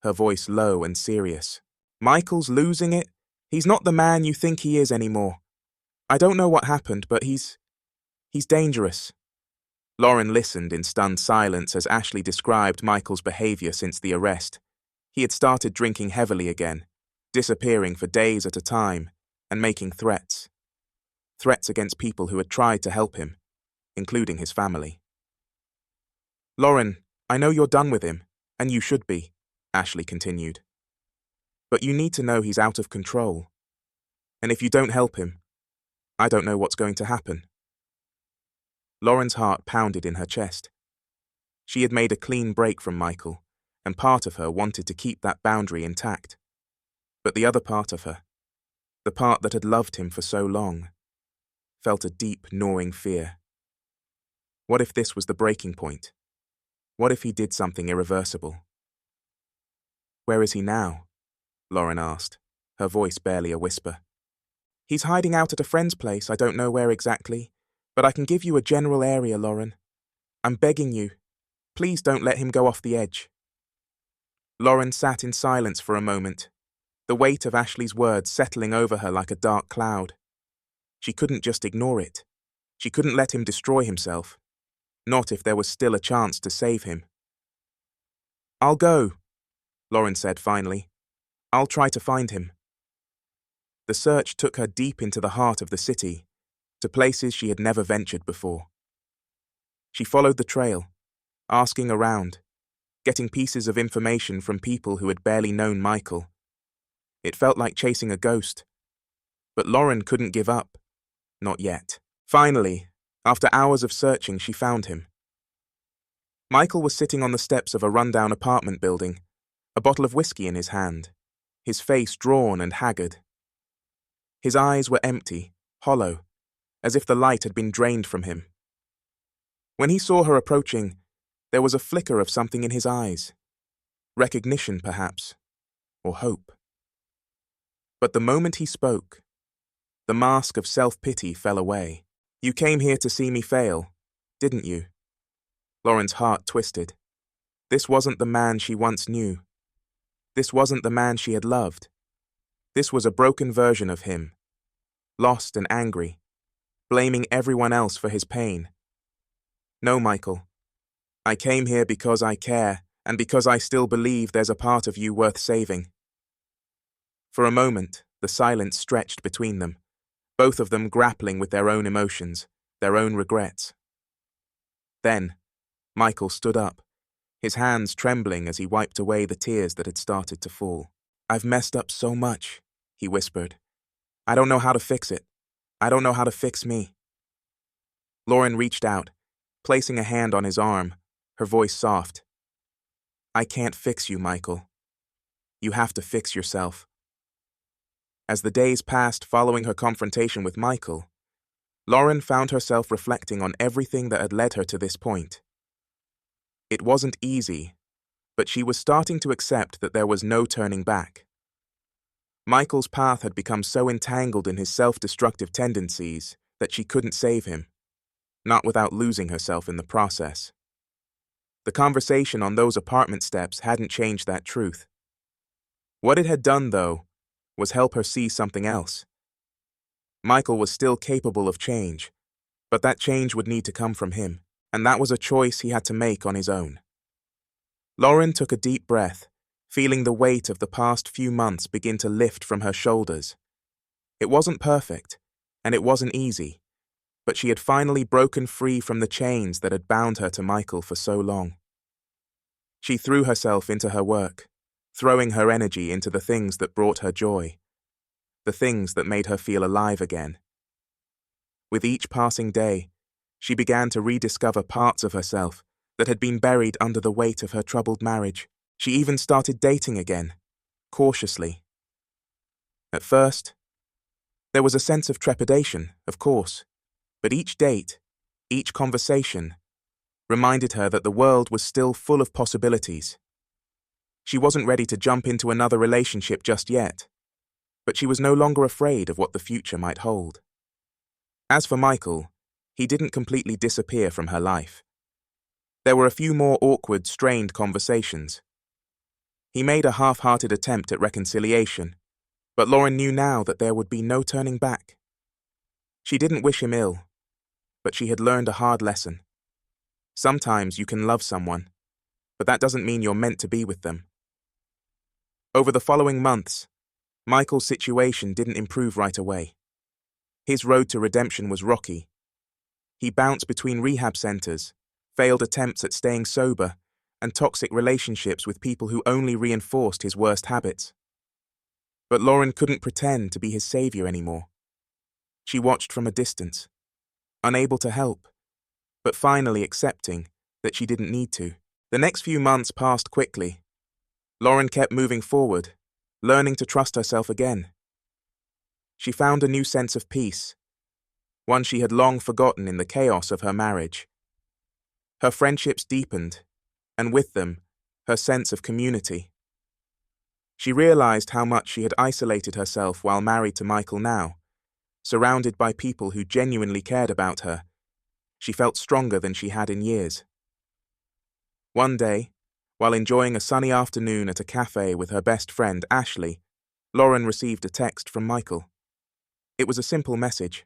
her voice low and serious. "Michael's losing it. He's not the man you think he is anymore. I don't know what happened, but he's dangerous. Lauren listened in stunned silence as Ashley described Michael's behavior since the arrest. He had started drinking heavily again, disappearing for days at a time, and making threats. Threats against people who had tried to help him, including his family. Lauren, I know you're done with him, and you should be, Ashley continued. But you need to know he's out of control. And if you don't help him, I don't know what's going to happen. Lauren's heart pounded in her chest. She had made a clean break from Michael, and part of her wanted to keep that boundary intact. But the other part of her, the part that had loved him for so long, felt a deep, gnawing fear. What if this was the breaking point? What if he did something irreversible? Where is he now? Lauren asked, her voice barely a whisper. He's hiding out at a friend's place, I don't know where exactly, but I can give you a general area, Lauren. I'm begging you. Please don't let him go off the edge. Lauren sat in silence for a moment, the weight of Ashley's words settling over her like a dark cloud. She couldn't just ignore it. She couldn't let him destroy himself, not if there was still a chance to save him. I'll go, Lauren said finally. I'll try to find him. The search took her deep into the heart of the city, to places she had never ventured before. She followed the trail, asking around, getting pieces of information from people who had barely known Michael. It felt like chasing a ghost. But Lauren couldn't give up. Not yet. Finally, after hours of searching, she found him. Michael was sitting on the steps of a rundown apartment building, a bottle of whiskey in his hand, his face drawn and haggard. His eyes were empty, hollow, as if the light had been drained from him. When he saw her approaching, there was a flicker of something in his eyes. Recognition, perhaps, or hope. But the moment he spoke, the mask of self-pity fell away. You came here to see me fail, didn't you? Lauren's heart twisted. This wasn't the man she once knew. This wasn't the man she had loved. This was a broken version of him, lost and angry, blaming everyone else for his pain. No, Michael. I came here because I care, and because I still believe there's a part of you worth saving. For a moment, the silence stretched between them, both of them grappling with their own emotions, their own regrets. Then, Michael stood up, his hands trembling as he wiped away the tears that had started to fall. I've messed up so much, he whispered. I don't know how to fix it. I don't know how to fix me. Lauren reached out, placing a hand on his arm, her voice soft. I can't fix you, Michael. You have to fix yourself. As the days passed following her confrontation with Michael, Lauren found herself reflecting on everything that had led her to this point. It wasn't easy, but she was starting to accept that there was no turning back. Michael's path had become so entangled in his self-destructive tendencies that she couldn't save him, not without losing herself in the process. The conversation on those apartment steps hadn't changed that truth. What it had done, though, was help her see something else. Michael was still capable of change, but that change would need to come from him, and that was a choice he had to make on his own. Lauren took a deep breath, feeling the weight of the past few months begin to lift from her shoulders. It wasn't perfect, and it wasn't easy, but she had finally broken free from the chains that had bound her to Michael for so long. She threw herself into her work, throwing her energy into the things that brought her joy, the things that made her feel alive again. With each passing day, she began to rediscover parts of herself that had been buried under the weight of her troubled marriage. She even started dating again, cautiously. At first, there was a sense of trepidation, of course, but each date, each conversation, reminded her that the world was still full of possibilities. She wasn't ready to jump into another relationship just yet, but she was no longer afraid of what the future might hold. As for Michael, he didn't completely disappear from her life. There were a few more awkward, strained conversations. He made a half-hearted attempt at reconciliation, but Lauren knew now that there would be no turning back. She didn't wish him ill, but she had learned a hard lesson. Sometimes you can love someone, but that doesn't mean you're meant to be with them. Over the following months, Michael's situation didn't improve right away. His road to redemption was rocky. He bounced between rehab centers, failed attempts at staying sober, and toxic relationships with people who only reinforced his worst habits. But Lauren couldn't pretend to be his savior anymore. She watched from a distance, unable to help, but finally accepting that she didn't need to. The next few months passed quickly. Lauren kept moving forward, learning to trust herself again. She found a new sense of peace, one she had long forgotten in the chaos of her marriage. Her friendships deepened, and with them, her sense of community. She realized how much she had isolated herself while married to Michael now. Surrounded by people who genuinely cared about her, she felt stronger than she had in years. One day, while enjoying a sunny afternoon at a cafe with her best friend, Ashley, Lauren received a text from Michael. It was a simple message.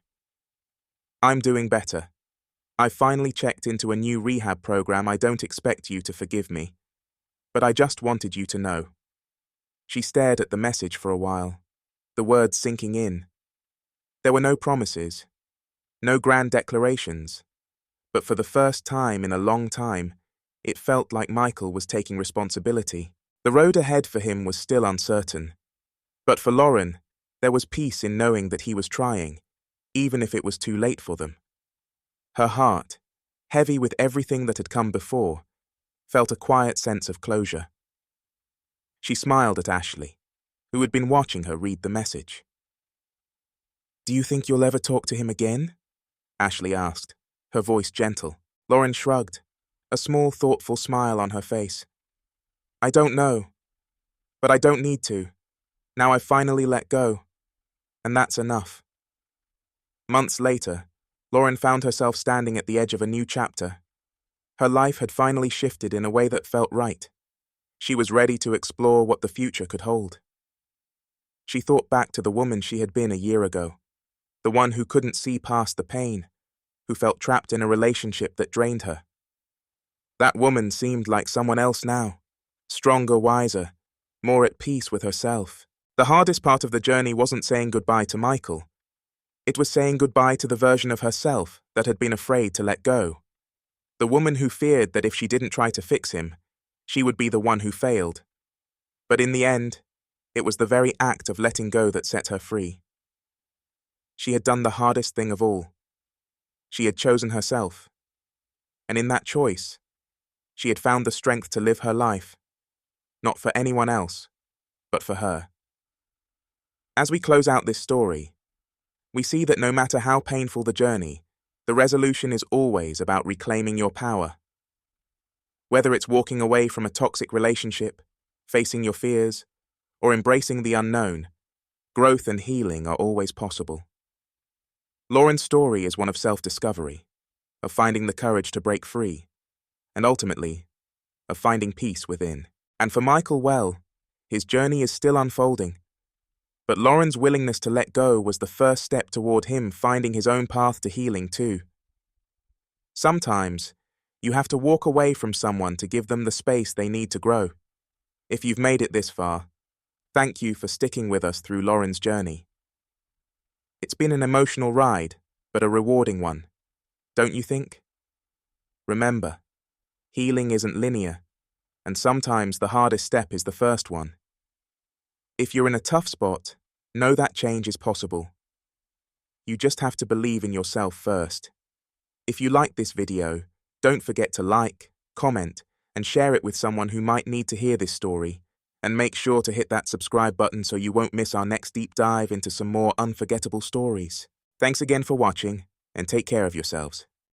"I'm doing better. I finally checked into a new rehab program. I don't expect you to forgive me, but I just wanted you to know." She stared at the message for a while, the words sinking in. There were no promises, no grand declarations, but for the first time in a long time, it felt like Michael was taking responsibility. The road ahead for him was still uncertain, but for Lauren, there was peace in knowing that he was trying, even if it was too late for them. Her heart, heavy with everything that had come before, felt a quiet sense of closure. She smiled at Ashley, who had been watching her read the message. "Do you think you'll ever talk to him again?" Ashley asked, her voice gentle. Lauren shrugged, a small, thoughtful smile on her face. "I don't know, but I don't need to. Now I've finally let go, and that's enough." Months later, Lauren found herself standing at the edge of a new chapter. Her life had finally shifted in a way that felt right. She was ready to explore what the future could hold. She thought back to the woman she had been a year ago, the one who couldn't see past the pain, who felt trapped in a relationship that drained her. That woman seemed like someone else now, stronger, wiser, more at peace with herself. The hardest part of the journey wasn't saying goodbye to Michael. It was saying goodbye to the version of herself that had been afraid to let go. The woman who feared that if she didn't try to fix him, she would be the one who failed. But in the end, it was the very act of letting go that set her free. She had done the hardest thing of all. She had chosen herself. And in that choice, she had found the strength to live her life, not for anyone else, but for her. As we close out this story, we see that no matter how painful the journey, the resolution is always about reclaiming your power. Whether it's walking away from a toxic relationship, facing your fears, or embracing the unknown, growth and healing are always possible. Lauren's story is one of self-discovery, of finding the courage to break free, and ultimately, of finding peace within. And for Michael, well, his journey is still unfolding. But Lauren's willingness to let go was the first step toward him finding his own path to healing too. Sometimes, you have to walk away from someone to give them the space they need to grow. If you've made it this far, thank you for sticking with us through Lauren's journey. It's been an emotional ride, but a rewarding one, don't you think? Remember, healing isn't linear, and sometimes the hardest step is the first one. If you're in a tough spot, know that change is possible. You just have to believe in yourself first. If you liked this video, don't forget to like, comment, and share it with someone who might need to hear this story. And make sure to hit that subscribe button so you won't miss our next deep dive into some more unforgettable stories. Thanks again for watching, and take care of yourselves.